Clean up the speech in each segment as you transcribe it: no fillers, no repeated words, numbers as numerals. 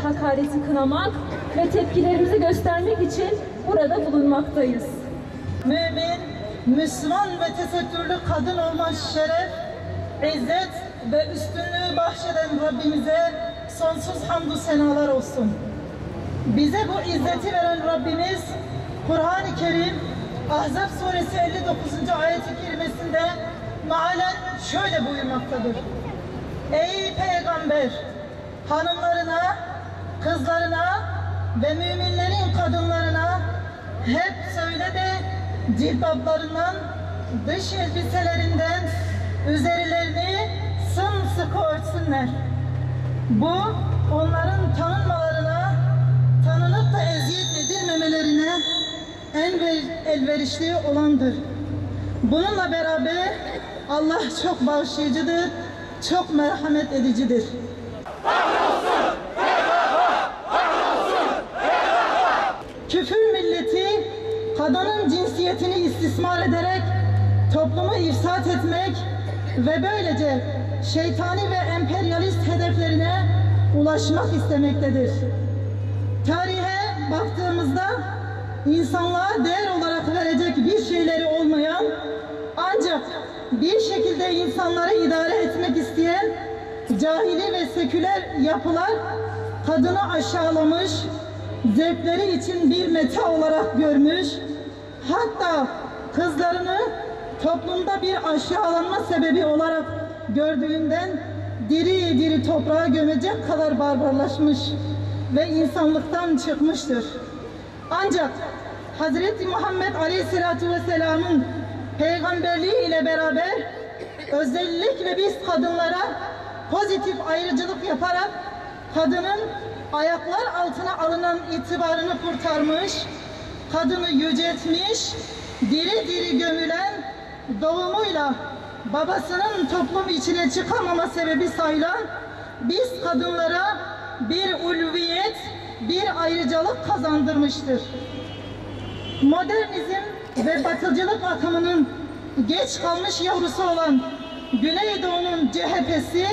hakareti kınamak ve tepkilerimizi göstermek için burada bulunmaktayız. Mümin, Müslüman ve tesettürlü kadın olma şeref, izzet ve üstünlüğü bahşeden Rabbimize sonsuz hamdü senalar olsun. Bize bu izzeti veren Rabbimiz, Kur'an-ı Kerim, Ahzab suresi 59. ayet-i kerimesinde mealen şöyle buyurmaktadır. Ey peygamber! Hanımlarına, kızlarına ve müminlerin kadınlarına hep söyle de cilbaplarından, dış elbiselerinden üzerlerini sımsıkı örtsünler. Bu onların tanınmalarına, tanınıp da eziyet edilmemelerine en elverişli olandır. Bununla beraber Allah çok bağışlayıcıdır, çok merhamet edicidir. Küfür milleti kadının cinsiyetini istismar ederek toplumu ifsad etmek ve böylece şeytani ve emperyalist hedeflerine ulaşmak istemektedir. Tarihe baktığımızda insanlığa değer olarak verecek bir şeyleri olmayan, ancak bir şekilde insanları idare etmek isteyen cahili ve seküler yapılar kadını aşağılamış, zevkleri için bir meta olarak görmüş, hatta kızlarını toplumda bir aşağılanma sebebi olarak gördüğünden diri diri toprağa gömecek kadar barbarlaşmış ve insanlıktan çıkmıştır. Ancak Hz. Muhammed Aleyhisselatü Vesselam'ın peygamberliği ile beraber özellikle biz kadınlara pozitif ayrıcalık yaparak kadının ayaklar altına alınan itibarını kurtarmış, kadını yüceltmiş, diri diri gömülen, doğumuyla babasının toplum içine çıkamama sebebi sayılan biz kadınlara bir ulviyet, bir ayrıcalık kazandırmıştır. Modernizm ve batıcılık akımının geç kalmış yavrusu olan Güneydoğu'nun CHP'si,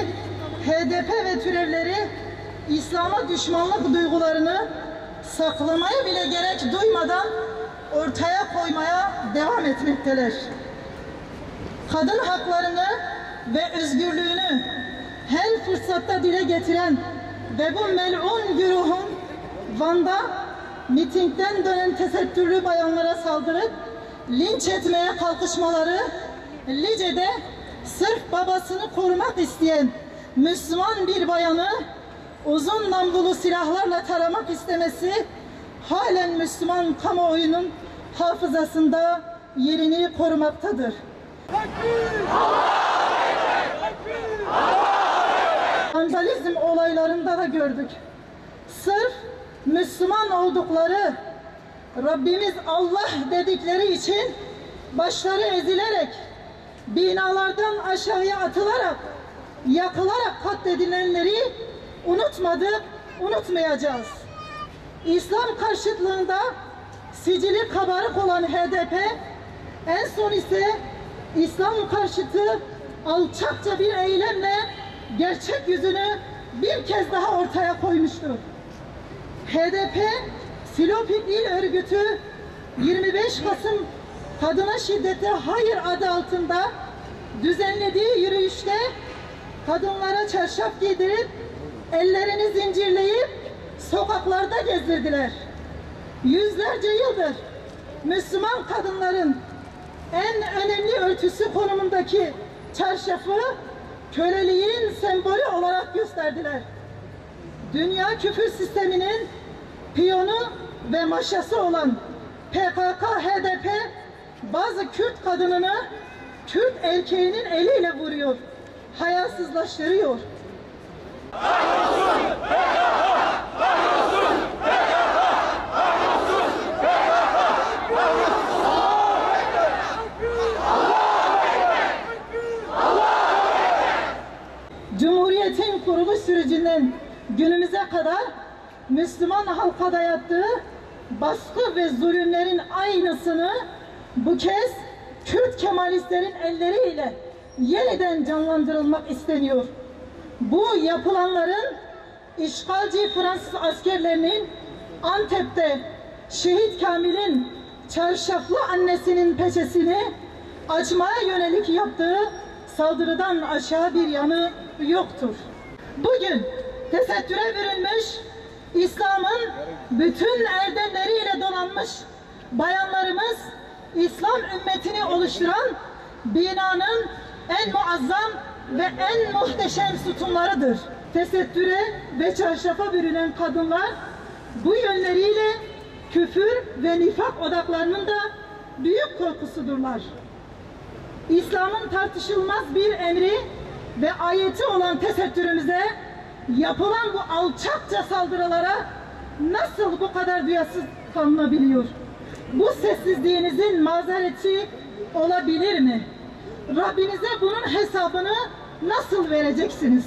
HDP ve türevleri İslam'a düşmanlık duygularını saklamaya bile gerek duymadan ortaya koymaya devam etmekteler. Kadın haklarını ve özgürlüğünü her fırsatta dile getiren ve bu mel'un güruhun Van'da mitingden dönen tesettürlü bayanlara saldırıp linç etmeye kalkışmaları, Lice'de sırf babasını korumak isteyen Müslüman bir bayanı uzun namlulu silahlarla taramak istemesi halen Müslüman kamuoyunun hafızasında yerini korumaktadır. Vandalizm olaylarında da gördük. Sırf Müslüman oldukları, Rabbimiz Allah dedikleri için başları ezilerek, binalardan aşağıya atılarak, yakılarak katledilenleri unutmadık, unutmayacağız. İslam karşıtlığında sicili kabarık olan HDP, en son ise İslam karşıtı alçakça bir eylemle gerçek yüzünü bir kez daha ortaya koymuştur. HDP, Silopik İl Örgütü 25 Kasım Kadına Şiddete Hayır adı altında düzenlediği yürüyüşte kadınlara çarşaf giydirip ellerini zincirleyip sokaklarda gezdirdiler. Yüzlerce yıldır Müslüman kadınların en önemli örtüsü konumundaki çarşafı köleliğin sembolü olarak gösterdiler. Dünya küfür sisteminin piyonu ve maşası olan PKK-HDP bazı Kürt kadınını Kürt erkeğinin eliyle vuruyor, hayasızlaştırıyor. Cumhuriyetin kuruluş sürecinden günümüze kadar Müslüman halka dayattığı baskı ve zulümlerin aynısını bu kez Kürt Kemalistlerin elleriyle yeniden canlandırılmak isteniyor. Bu yapılanların işgalci Fransız askerlerinin Antep'te Şehit Kamil'in çarşaflı annesinin peçesini açmaya yönelik yaptığı saldırıdan aşağı bir yanı yoktur. Bugün tesettüre bürünmüş, İslam'ın bütün erdemleriyle donanmış bayanlarımız, İslam ümmetini oluşturan binanın en muazzam ve en muhteşem sütunlarıdır. Tesettüre ve çarşafa bürünen kadınlar bu yönleriyle küfür ve nifak odaklarının da büyük korkusudurlar. İslam'ın tartışılmaz bir emri ve ayeti olan tesettürümüze yapılan bu alçakça saldırılara nasıl bu kadar duyasız kalınabiliyor? Bu sessizliğinizin mazereti olabilir mi? Rabbinize bunun hesabını nasıl vereceksiniz?